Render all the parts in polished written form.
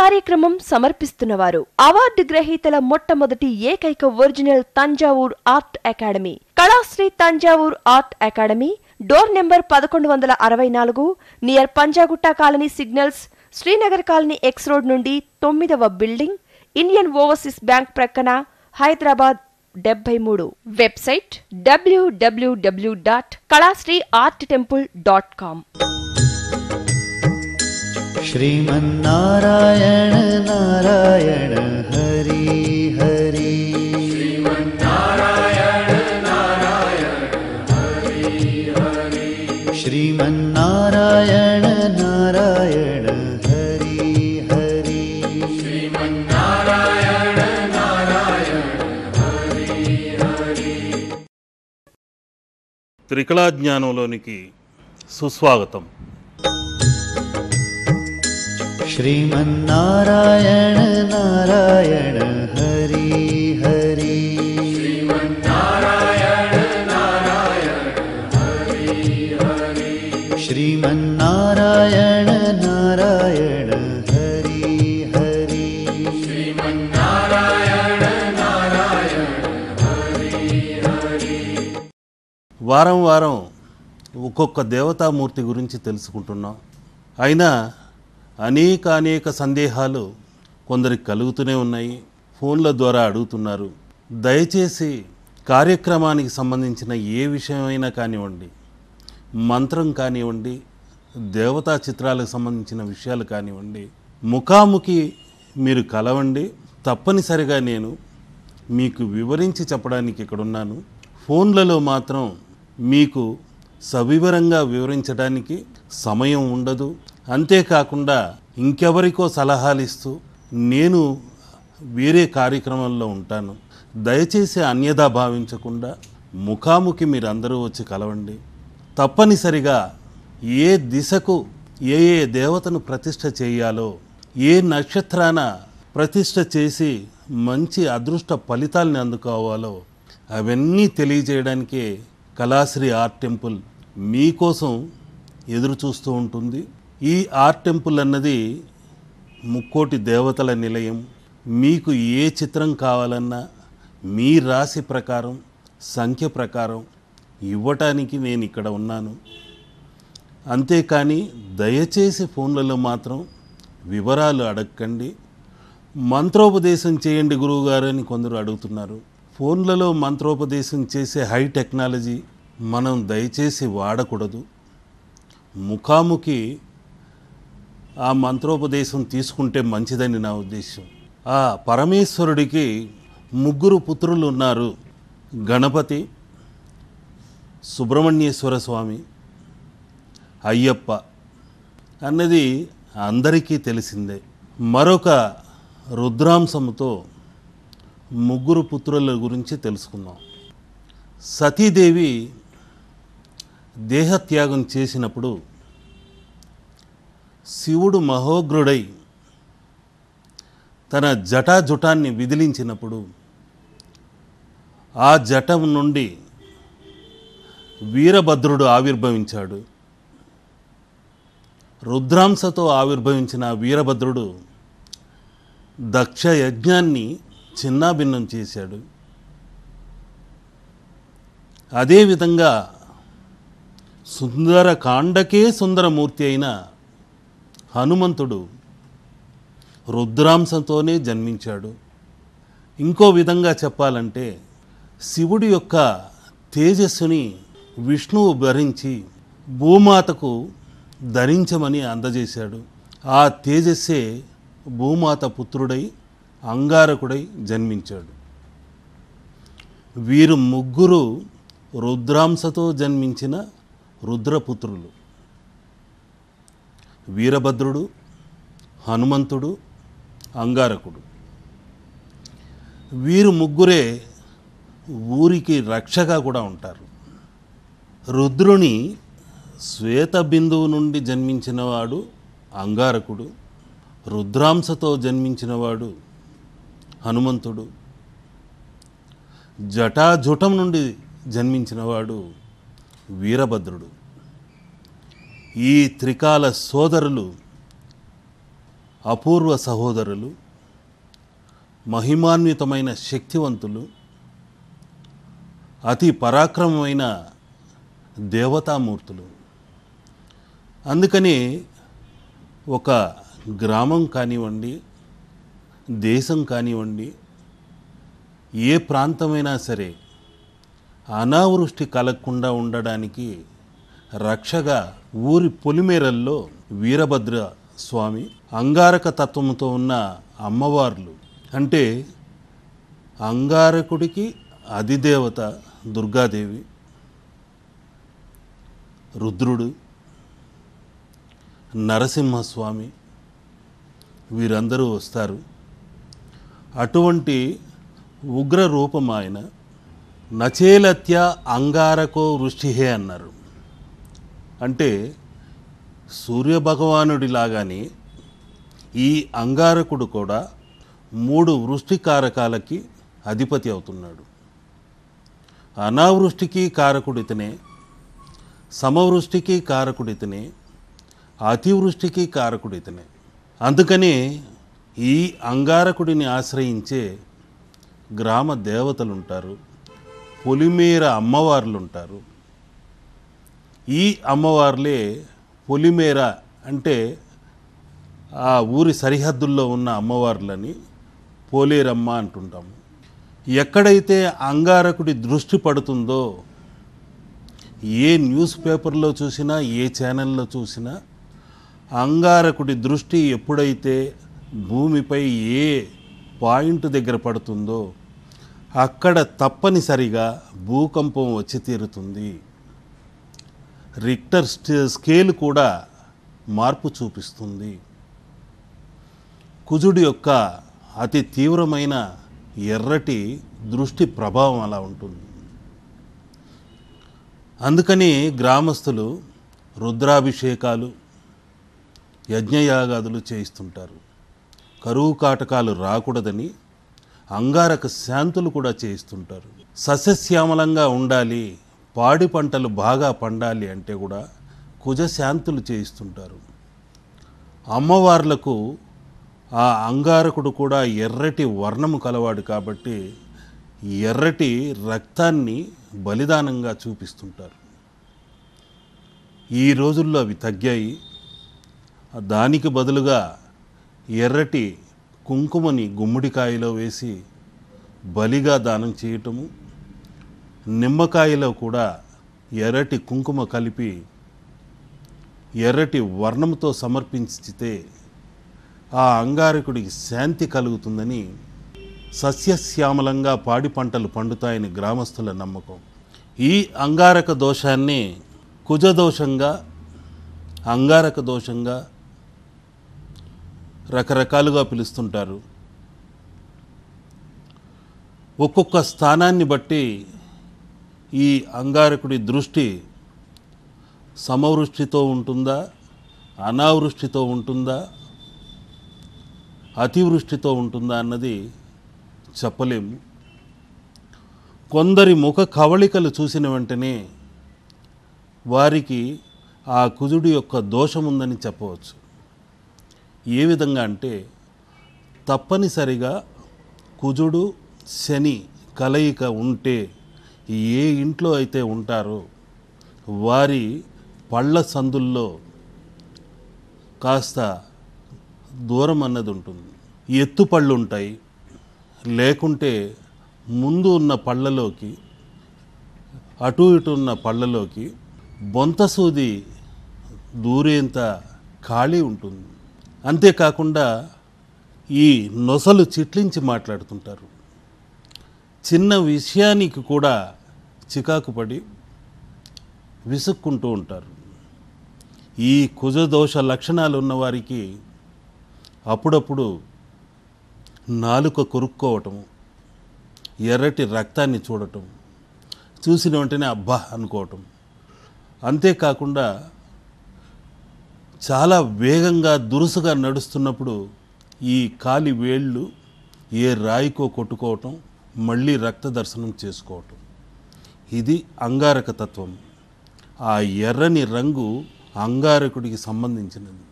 కార్యక్రమం సమర్పిస్తున్నవారు అవార్డు గ్రహీతల మొట్టమొదటి ఏకైక original Thanjavur art academy, Kalasri Thanjavur art academy, door number 1164, near Panjagutta colony signals, Srinagar colony X road నుండి 9వ building, Indian overseas bank ప్రక్కన, Hyderabad 73. Website www.kalasriarttemple.com. Sriman Narayana Narayan Hari Hari, Sriman Narayana Narayan Hari Hari, Sriman Narayana Narayan Hari Hari, Sriman Narayana Narayan Hari Hari. త్రికళా జ్ఞానంలోనికి సుస్వాగతం. श्रीमन्नारायण नारायण हरि हरि, श्रीमन्नारायण नारायण हरि हरि, श्रीमन्नारायण नारायण हरि हरि, श्रीमन्नारायण नारायण हरि हरि. వారం వారం ఒక్కొక్క దేవతామూర్తి గురించి తెలుసుకుంటున్నాం. అయినా అనేక సందేహాలు కొందరికి కలుగుతూనే ఉన్నాయి. ఫోన్ల ద్వారా అడుగుతున్నారు. దయచేసి కార్యక్రమానికి సంబంధించిన ఏ విషయమైనా కానివ్వండి, మంత్రం కానివ్వండి, దేవతా చిత్రాలకు సంబంధించిన విషయాలు కానివ్వండి, ముఖాముఖి మీరు కలవండి. తప్పనిసరిగా నేను మీకు వివరించి చెప్పడానికి ఇక్కడున్నాను. ఫోన్లలో మాత్రం మీకు సవివరంగా వివరించడానికి సమయం ఉండదు. అంతేకాకుండా ఇంకెవరికో సలహాలు ఇస్తూ నేను వేరే కార్యక్రమంలో ఉంటాను. దయచేసి అన్యదా భావించకుండా ముఖాముఖి మీరందరూ వచ్చి కలవండి. తప్పనిసరిగా ఏ దిశకు ఏ దేవతను ప్రతిష్ఠ చేయాలో, ఏ నక్షత్రాన ప్రతిష్ఠ చేసి మంచి అదృష్ట ఫలితాలని అందుకోవాలో అవన్నీ తెలియజేయడానికే కళాశ్రీ ఆర్ట్ టెంపుల్ మీకోసం ఎదురు చూస్తూ ఉంటుంది. ఈ ఆర్ట్ టెంపుల్ అన్నది ముక్కోటి దేవతల నిలయం. మీకు ఏ చిత్రం కావాలన్నా మీ రాశి ప్రకారం, సంఖ్య ప్రకారం ఇవ్వటానికి నేను ఇక్కడ ఉన్నాను. అంతేకాని దయచేసి ఫోన్లలో మాత్రం వివరాలు అడగకండి. మంత్రోపదేశం చేయండి గురువుగారు అని కొందరు అడుగుతున్నారు. ఫోన్లలో మంత్రోపదేశం చేసే హై టెక్నాలజీ మనం దయచేసి వాడకూడదు. ముఖాముఖి ఆ మంత్రోపదేశం తీసుకుంటే మంచిదని నా ఉద్దేశం. ఆ పరమేశ్వరుడికి 3 పుత్రులు ఉన్నారు. గణపతి, సుబ్రహ్మణ్యేశ్వర స్వామి, అయ్యప్ప అన్నది అందరికీ తెలిసిందే. మరొక రుద్రాంశముతో 3 పుత్రుల గురించి తెలుసుకుందాం. సతీదేవి దేహత్యాగం చేసినప్పుడు శివుడు మహోగ్రుడై తన జటాజుటాన్ని విదిలించినప్పుడు ఆ జటం నుండి వీరభద్రుడు ఆవిర్భవించాడు. రుద్రాంశతో ఆవిర్భవించిన వీరభద్రుడు దక్ష యజ్ఞాన్ని చిన్నాభిన్నం చేశాడు. అదేవిధంగా సుందరకాండకే సుందరమూర్తి అయిన హనుమంతుడు రుద్రాంశంతోనే జన్మించాడు. ఇంకో విధంగా చెప్పాలంటే శివుడి యొక్క తేజస్సుని విష్ణువు భరించి భూమాతకు ధరించమని అందజేశాడు. ఆ తేజస్సే భూమాత పుత్రుడై అంగారకుడై జన్మించాడు. వీరు 3 రుద్రాంశతో జన్మించిన రుద్రపుత్రులు. వీరభద్రుడు, హనుమంతుడు, అంగారకుడు. వీరు 3 ఊరికి రక్షగా కూడా ఉంటారు. రుద్రుని శ్వేత బిందువు నుండి జన్మించినవాడు అంగారకుడు, రుద్రాంశతో జన్మించినవాడు హనుమంతుడు, జటాజుటం నుండి జన్మించినవాడు వీరభద్రుడు. ఈ త్రికాల సోదరులు అపూర్వ సహోదరులు, మహిమాన్వితమైన శక్తివంతులు, అతి పరాక్రమమైన దేవతామూర్తులు. అందుకని ఒక గ్రామం కానివ్వండి, దేశం కానివ్వండి, ఏ ప్రాంతమైనా సరే అనావృష్టి కలగకుండా ఉండడానికి రక్షగా ఊరి పొలిమేరల్లో వీరభద్ర స్వామి, అంగారక తత్వంతో ఉన్న అమ్మవార్లు, అంటే అంగారకుడికి అధిదేవత దుర్గాదేవి, రుద్రుడు, నరసింహస్వామి, వీరందరూ వస్తారు. అటువంటి ఉగ్ర రూపం ఆయన. నచేలత్య అంగారకో వృష్టిహే అన్నారు. అంటే సూర్యభగవానుడిలాగానే ఈ అంగారకుడు కూడా 3 వృష్టికారకాలకి అధిపతి అవుతున్నాడు. అనావృష్టికి కారకుడితనే, సమవృష్టికి కారకుడితనే, అతివృష్టికి కారకుడితనే. అందుకనే ఈ అంగారకుడిని ఆశ్రయించే గ్రామ దేవతలుంటారు, పొలిమేర అమ్మవార్లుంటారు. ఈ అమ్మవార్లే పొలిమేర అంటే ఆ ఊరి సరిహద్దుల్లో ఉన్న అమ్మవార్లని పోలేరమ్మ అంటుంటాము. ఎక్కడైతే అంగారకుడి దృష్టి పడుతుందో, ఏ న్యూస్ పేపర్లో చూసినా, ఏ ఛానల్లో చూసినా, అంగారకుడి దృష్టి ఎప్పుడైతే భూమిపై ఏ పాయింట్ దగ్గర పడుతుందో అక్కడ తప్పనిసరిగా భూకంపం వచ్చి తీరుతుంది. రిక్టర్ స్కేల్ కూడా మార్పు చూపిస్తుంది. కుజుడి యొక్క అతి తీవ్రమైన ఎర్రటి దృష్టి ప్రభావం అలా ఉంటుంది. అందుకని గ్రామస్తులు రుద్రాభిషేకాలు, యజ్ఞయాగాదులు చేయిస్తుంటారు. కరువు కాటకాలు రాకూడదని అంగారక శాంతులు కూడా చేయిస్తుంటారు. సస్యశ్యామలంగా ఉండాలి, పాడి పంటలు బాగా పండాలి అంటే కూడా కుజశాంతులు చేయిస్తుంటారు. అమ్మవార్లకు ఆ అంగారకుడు కూడా ఎర్రటి వర్ణము కలవాడు కాబట్టి ఎర్రటి రక్తాన్ని బలిదానంగా చూపిస్తుంటారు. ఈ రోజుల్లో అవి తగ్గాయి. దానికి బదులుగా ఎర్రటి కుంకుమని గుమ్మడికాయలో వేసి బలిగా దానం చేయటము, నిమ్మకాయలో కూడా ఎర్రటి కుంకుమ కలిపి ఎర్రటి వర్ణంతో సమర్పించితే ఆ అంగారకుడికి శాంతి కలుగుతుందని, సస్యశ్యామలంగా పాడి పంటలు పండుతాయని గ్రామస్తుల నమ్మకం. ఈ అంగారక దోషాన్ని కుజదోషంగా, అంగారక దోషంగా రకరకాలుగా పిలుస్తుంటారు. ఒక్కొక్క స్థానాన్ని బట్టి ఈ అంగారకుడి దృష్టి సమవృష్టితో ఉంటుందా, అనావృష్టితో ఉంటుందా, అతివృష్టితో ఉంటుందా అన్నది చెప్పలేము. కొందరి ముఖ కవళికలు చూసిన వెంటనే వారికి ఆ కుజుడి యొక్క దోషముందని చెప్పవచ్చు. ఏ విధంగా అంటే, తప్పనిసరిగా కుజుడు శని కలయిక ఉంటే ఏ ఇంట్లో అయితే ఉంటారో వారి పళ్ళ సందుల్లో కాస్త దూరం అన్నది ఉంటుంది. ఎత్తు పళ్ళు ఉంటాయి, లేకుంటే ముందు ఉన్న పళ్ళలోకి, అటు ఇటు ఉన్న పళ్ళలోకి బొంతసూది దూరేంత ఖాళీ ఉంటుంది. అంతేకాకుండా ఈ నొసలు చిట్లించి మాట్లాడుతుంటారు. చిన్న విషయానికి కూడా చికాకు పడి విసుక్కుంటూ ఉంటారు. ఈ కుజదోష లక్షణాలు ఉన్నవారికి అప్పుడప్పుడు నాలుక కొరుక్కోవటం, ఎర్రటి రక్తాన్ని చూడటం, చూసిన వెంటనే అబ్బా అనుకోవటం, అంతేకాకుండా చాలా వేగంగా దురుసుగా నడుస్తున్నప్పుడు ఈ కాలి వేళ్ళు ఏ రాయికో కొట్టుకోవటం, మళ్ళీ రక్త దర్శనం చేసుకోవటం, ఇది అంగారక తత్వం. ఆ ఎర్రని రంగు అంగారకుడికి సంబంధించినది.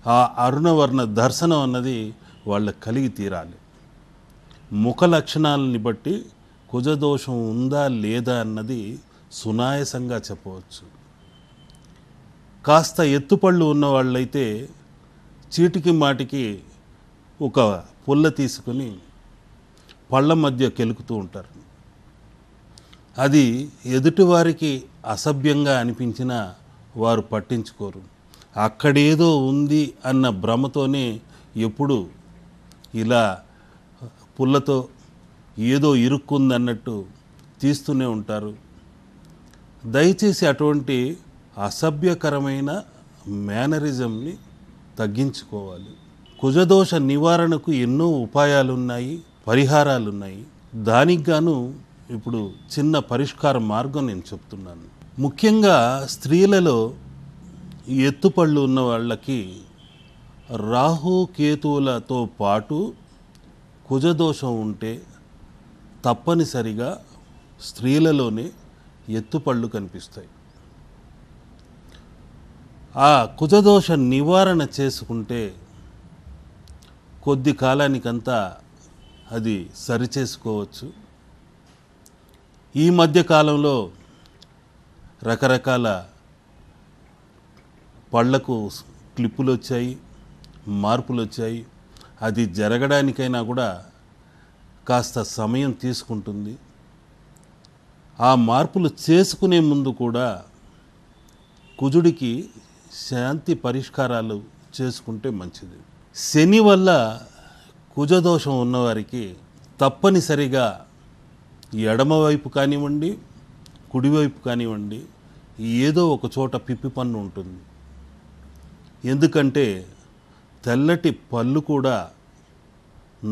ఆ అరుణవర్ణ దర్శనం అన్నది వాళ్ళకి కలిగి తీరాలి. ముఖ లక్షణాలని బట్టి కుజదోషం ఉందా లేదా అన్నది సునాయాసంగా చెప్పవచ్చు. కాస్త ఎత్తుపళ్ళు ఉన్న వాళ్ళైతే చీటికి మాటికి ఒక పుల్ల తీసుకుని పళ్ళ మధ్య కెలుకుతూ ఉంటారు. అది ఎదుటివారికి అసభ్యంగా అనిపించినా వారు పట్టించుకోరు. అక్కడేదో ఉంది అన్న భ్రమతోనే ఎప్పుడు ఇలా పుల్లతో ఏదో ఇరుక్కుందన్నట్టు తీస్తూనే ఉంటారు. దయచేసి అటువంటి అసభ్యకరమైన మేనరిజంని తగ్గించుకోవాలి. కుజదోష నివారణకు ఎన్నో ఉపాయాలున్నాయి, పరిహారాలున్నాయి. దానికి గాను ఇప్పుడు చిన్న పరిష్కార మార్గం నేను చెప్తున్నాను. ముఖ్యంగా స్త్రీలలో ఎత్తుపళ్ళు ఉన్న వాళ్ళకి రాహు కేతువులతో పాటు కుజదోషం ఉంటే తప్పనిసరిగా స్త్రీలలోనే ఎత్తుపళ్ళు కనిపిస్తాయి. ఆ కుజదోష నివారణ చేసుకుంటే కొద్ది కాలానికంతా అది సరిచేసుకోవచ్చు. ఈ మధ్య కాలంలో రకరకాల పళ్ళకు క్లిప్పులు వచ్చాయి, మార్పులు వచ్చాయి. అది జరగడానికైనా కూడా కాస్త సమయం తీసుకుంటుంది. ఆ మార్పులు చేసుకునే ముందు కూడా కుజుడికి శాంతి పరిష్కారాలు చేసుకుంటే మంచిది. శని వల్ల కుజదోషం ఉన్నవారికి తప్పనిసరిగా ఎడమవైపు కానివ్వండి, కుడివైపు కానివ్వండి, ఏదో ఒక చోట పిప్పి పన్ను ఉంటుంది. ఎందుకంటే తెల్లటి పళ్ళు కూడా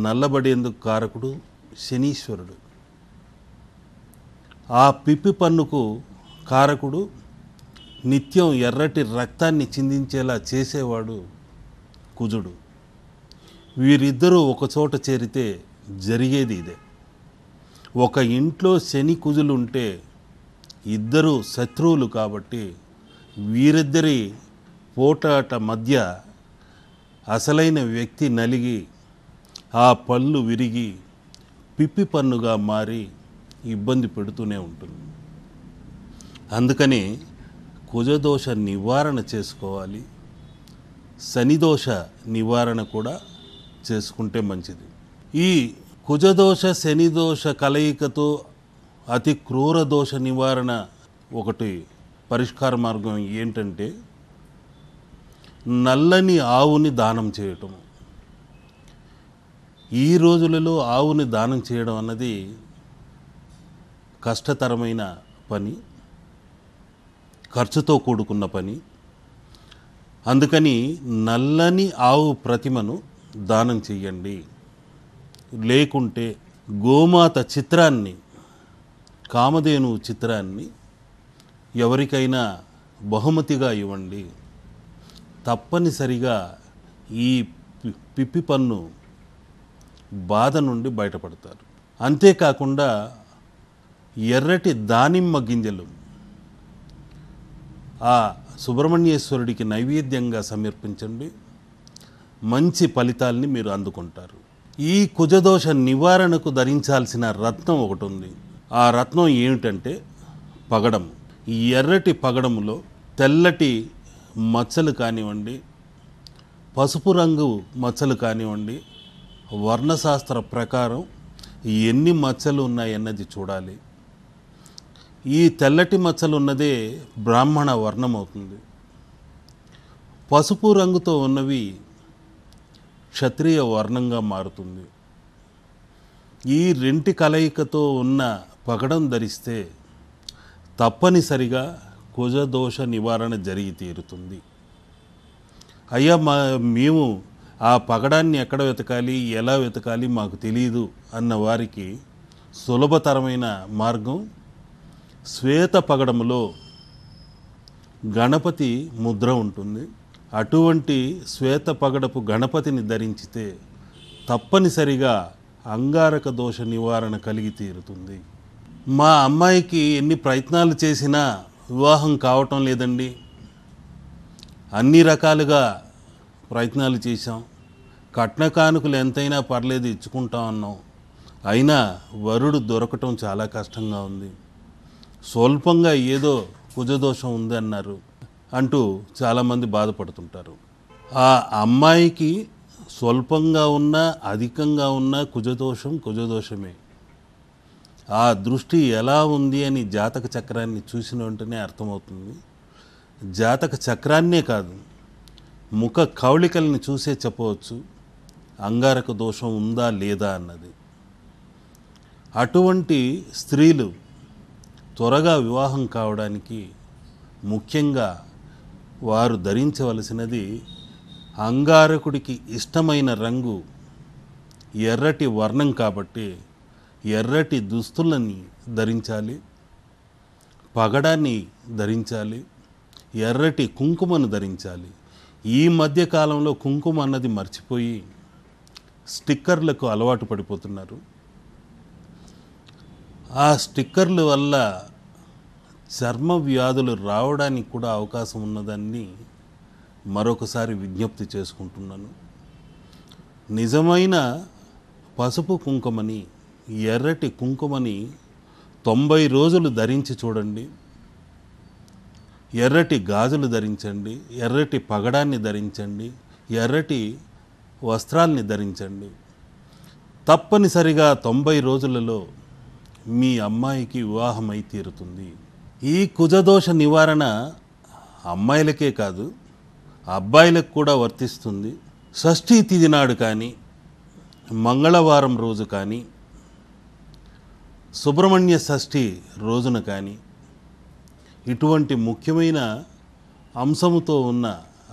నల్లబడేందుకు కారకుడు శనీశ్వరుడు. ఆ పిప్పి పన్నుకు కారకుడు నిత్యం ఎర్రటి రక్తాన్ని చిందించేలా చేసేవాడు కుజుడు. వీరిద్దరూ ఒకచోట చేరితే జరిగేది ఇదే. ఒక ఇంట్లో శని కుజులు ఉంటే ఇద్దరు శత్రువులు కాబట్టి వీరిద్దరి పోటాట మధ్య అసలైన వ్యక్తి నలిగి ఆ పళ్ళు విరిగి పిప్పి పన్నుగా మారి ఇబ్బంది పెడుతూనే ఉంటుంది. అందుకని కుజదోష నివారణ చేసుకోవాలి. శనిదోష నివారణ కూడా చేసుకుంటే మంచిది. ఈ కుజదోష శనిదోష కలయికతో అతి క్రూర దోష నివారణ ఒకటి పరిష్కార మార్గం ఏంటంటే నల్లని ఆవుని దానం చేయటం. ఈ రోజులలో ఆవుని దానం చేయడం అన్నది కష్టతరమైన పని, ఖర్చుతో కూడుకున్న పని. అందుకని నల్లని ఆవు ప్రతిమను దానం చెయ్యండి. లేకుంటే గోమాత చిత్రాన్ని, కామధేను చిత్రాన్ని ఎవరికైనా బహుమతిగా ఇవ్వండి. తప్పనిసరిగా ఈ పిప్పి పన్ను బాధ నుండి బయటపడతారు. అంతేకాకుండా ఎర్రటి దానిమ్మ గింజలు ఆ సుబ్రహ్మణ్యేశ్వరుడికి నైవేద్యంగా సమర్పించండి. మంచి ఫలితాల్ని మీరు అందుకుంటారు. ఈ కుజదోష నివారణకు ధరించాల్సిన రత్నం ఒకటి ఉంది. ఆ రత్నం ఏమిటంటే పగడం. ఈ ఎర్రటి పగడములో తెల్లటి మచ్చలు కానివ్వండి, పసుపు రంగు మచ్చలు కానివ్వండి, వర్ణశాస్త్ర ప్రకారం ఎన్ని మచ్చలు ఉన్నాయన్నది చూడాలి. ఈ తెల్లటి మచ్చలు ఉన్నదే బ్రాహ్మణ వర్ణం అవుతుంది. పసుపు రంగుతో ఉన్నవి క్షత్రియ వర్ణంగా మారుతుంది. ఈ రెంటి కలయికతో ఉన్న పగడం ధరిస్తే తప్పనిసరిగా కుజదోష నివారణ జరిగి తీరుతుంది. అయ్యా మేము ఆ పగడాన్ని ఎక్కడ వెతకాలి, ఎలా వెతకాలి మాకు తెలియదు అన్న వారికి సులభతరమైన మార్గం శ్వేత పగడములో గణపతి ముద్ర ఉంటుంది. అటువంటి శ్వేత పగడపు గణపతిని ధరించితే తప్పనిసరిగా అంగారక దోష నివారణ కలిగి తీరుతుంది. మా అమ్మాయికి ఎన్ని ప్రయత్నాలు చేసినా వివాహం కావటం లేదండి, అన్ని రకాలుగా ప్రయత్నాలు చేశాం, కట్న కానుకలు ఎంతైనా పర్లేదు ఇచ్చుకుంటా ఉన్నాం, అయినా వరుడు దొరకటం చాలా కష్టంగా ఉంది, స్వల్పంగా ఏదో కుజదోషం ఉంది అన్నారు అంటూ చాలామంది బాధపడుతుంటారు. ఆ అమ్మాయికి స్వల్పంగా ఉన్నా అధికంగా ఉన్నా కుజదోషమే. ఆ దృష్టి ఎలా ఉంది అని జాతక చక్రాన్ని చూసిన వెంటనే అర్థమవుతుంది. జాతక చక్రాన్నే కాదు, ముఖ కవళికల్ని చూసే చెప్పవచ్చు అంగారక దోషం ఉందా లేదా అన్నది. అటువంటి స్త్రీలు త్వరగా వివాహం కావడానికి ముఖ్యంగా వారు ధరించవలసినది అంగారకుడికి ఇష్టమైన రంగు ఎర్రటి వర్ణం కాబట్టి ఎర్రటి దుస్తులని ధరించాలి, పగడాన్ని ధరించాలి, ఎర్రటి కుంకుమను ధరించాలి. ఈ మధ్య కాలంలో కుంకుమ అన్నది మర్చిపోయి స్టిక్కర్లకు అలవాటు పడిపోతున్నారు. ఆ స్టిక్కర్ల వల్ల చర్మ వ్యాధులు రావడానికి కూడా అవకాశం ఉన్నదాన్ని మరొకసారి విజ్ఞప్తి చేసుకుంటున్నాను. నిజమైన పసుపు కుంకుమని, ఎర్రటి కుంకుమని 90 రోజులు ధరించి చూడండి. ఎర్రటి గాజులు ధరించండి, ఎర్రటి పగడాన్ని ధరించండి, ఎర్రటి వస్త్రాల్ని ధరించండి. తప్పనిసరిగా 90 రోజులలో మీ అమ్మాయికి వివాహమై తీరుతుంది. ఈ కుజదోష నివారణ అమ్మాయిలకే కాదు అబ్బాయిలకు కూడా వర్తిస్తుంది. షష్ఠీ తిథి నాడు కానీ, మంగళవారం రోజు కానీ, సుబ్రహ్మణ్య షష్ఠి రోజున కానీ, ఇటువంటి ముఖ్యమైన అంశముతో ఉన్న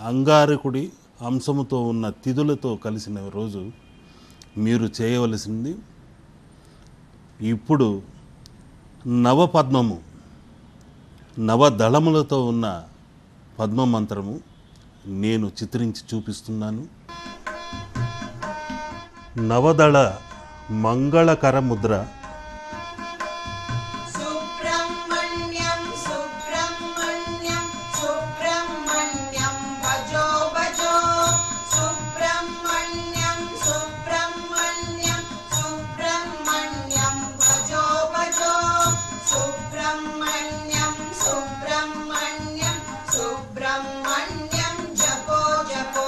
అంగారకుడి అంశముతో ఉన్న తిథులతో కలిసిన రోజు మీరు చేయవలసింది ఇప్పుడు నవపద్మము, నవదళములతో ఉన్న పద్మమంత్రము నేను చిత్రించి చూపిస్తున్నాను. నవదళ మంగళకర ముద్ర. సుబ్రహ్మణ్యం సుబ్రహ్మణ్యం సుబ్రహ్మణ్యం భజో భజో సుబ్రహ్మణ్యం సుబ్రహ్మణ్యం సుబ్రహ్మణ్యం భజో భజో సుబ్రహ్మణ్యం సుబ్రహ్మణ్యం సుబ్రహ్మణ్యం జపో జపో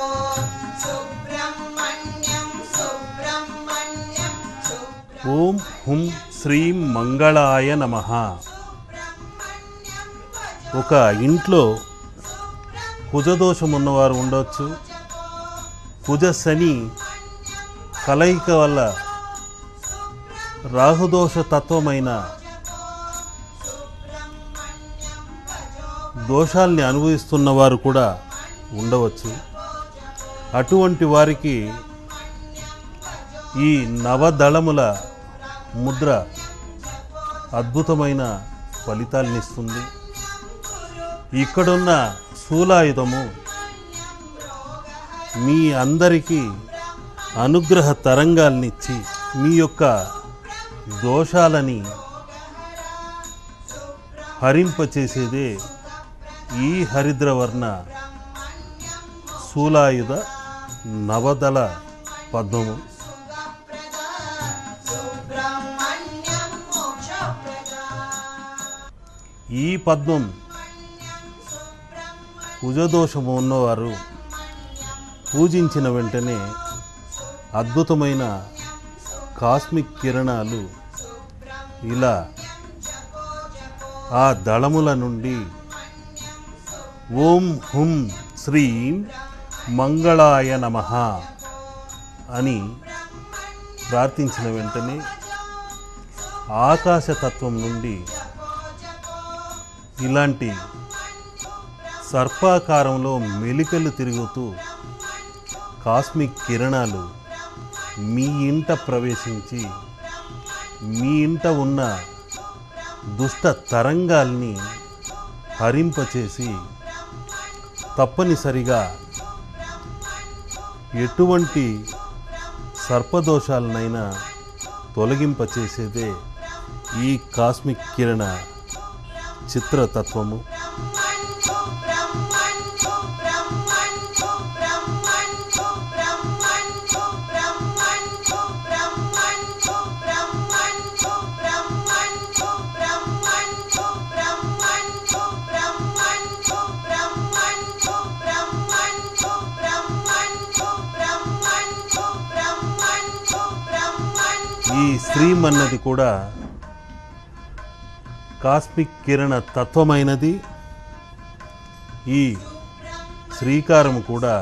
సుబ్రహ్మణ్యం సుబ్రహ్మణ్యం ఓం హుం శ్రీం మంగళాయ నమః. ఒక ఇంట్లో కుజదోషం ఉన్నవారు ఉండవచ్చు. కుజ శని కలయిక వల్ల రాహుదోష తత్వమైన దోషాల్ని అనుభవిస్తున్నవారు కూడా ఉండవచ్చు. అటువంటి వారికి ఈ నవదళముల ముద్ర అద్భుతమైన ఫలితాలను ఇస్తుంది. ఇక్కడున్న శూలాయుధము మీ అందరికీ అనుగ్రహ తరంగాల్నిచ్చి మీ యొక్క దోషాలని హరింపచేసేదే ఈ హరిద్రవర్ణ శూలాయుధ నవదళ పద్మము. ఈ పద్మం కుజదోషము ఉన్నవారు పూజించిన వెంటనే అద్భుతమైన కాస్మిక్ కిరణాలు ఇలా ఆ దళముల నుండి ఓం హుం శ్రీం మంగళాయ నమః అని ప్రార్థించిన వెంటనే ఆకాశతత్వం నుండి ఇలాంటి సర్పాకారంలో మెలికలు తిరుగుతూ కాస్మిక్ కిరణాలు మీ ఇంట ప్రవేశించి మీ ఇంట ఉన్న దుష్ట తరంగాల్ని హరింపచేసి తప్పనిసరిగా ఎటువంటి సర్పదోషాలనైనా తొలగింపచేసేదే ఈ కాస్మిక్ కిరణ చిత్రతత్వము. ఈ శ్రీం అన్నది కూడా కాస్మిక్ కిరణ తత్వమైనది. ఈ శ్రీకారం కూడా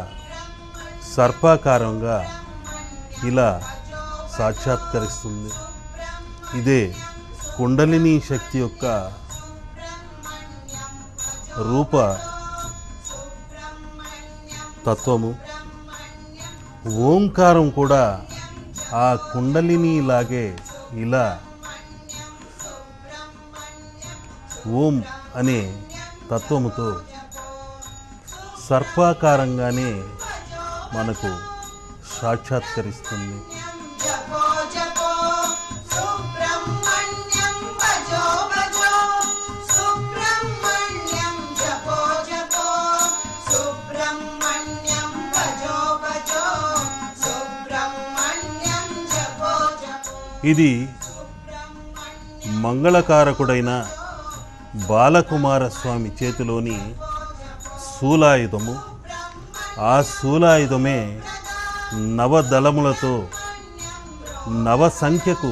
సర్పాకారంగా ఇలా సాక్షాత్కరిస్తుంది. ఇదే కుండలిని శక్తి యొక్క రూప తత్వము. ఓంకారం కూడా ఆ కుండలిని లాగే ఇలా ఓం అనే తత్వముతో సర్పాకారంగానే మనకు సాక్షాత్కరిస్తుంది. జపో జపో సుబ్రహ్మణ్యం భజో భజో సుబ్రహ్మణ్యం జపో జపో సుబ్రహ్మణ్యం భజో భజో సుబ్రహ్మణ్యం జపో జపో. ఇది మంగళకారకుడైన బాలకుమారస్వామి చేతిలోని శూలాయుధము. ఆ శూలాయుధమే నవదళములతో నవ సంఖ్యకు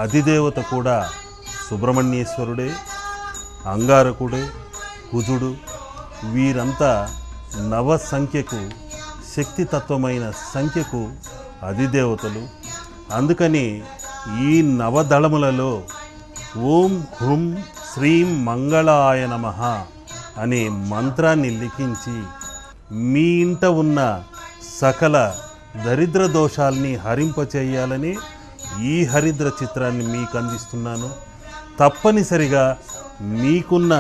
అధిదేవత కూడా సుబ్రహ్మణ్యేశ్వరుడే, అంగారకుడే, కుజుడు. వీరంతా నవ సంఖ్యకు శక్తితత్వమైన సంఖ్యకు అధిదేవతలు. అందుకని ఈ నవదళములలో ఓం హృం శ్రీం మంగళాయ నమః అనే మంత్రాన్ని లిఖించి మీ ఇంట ఉన్న సకల దరిద్ర దోషాల్ని హరింపచేయాలని ఈ హరిద్ర చిత్రాన్ని మీకు అందిస్తున్నాను. తప్పనిసరిగా మీకున్న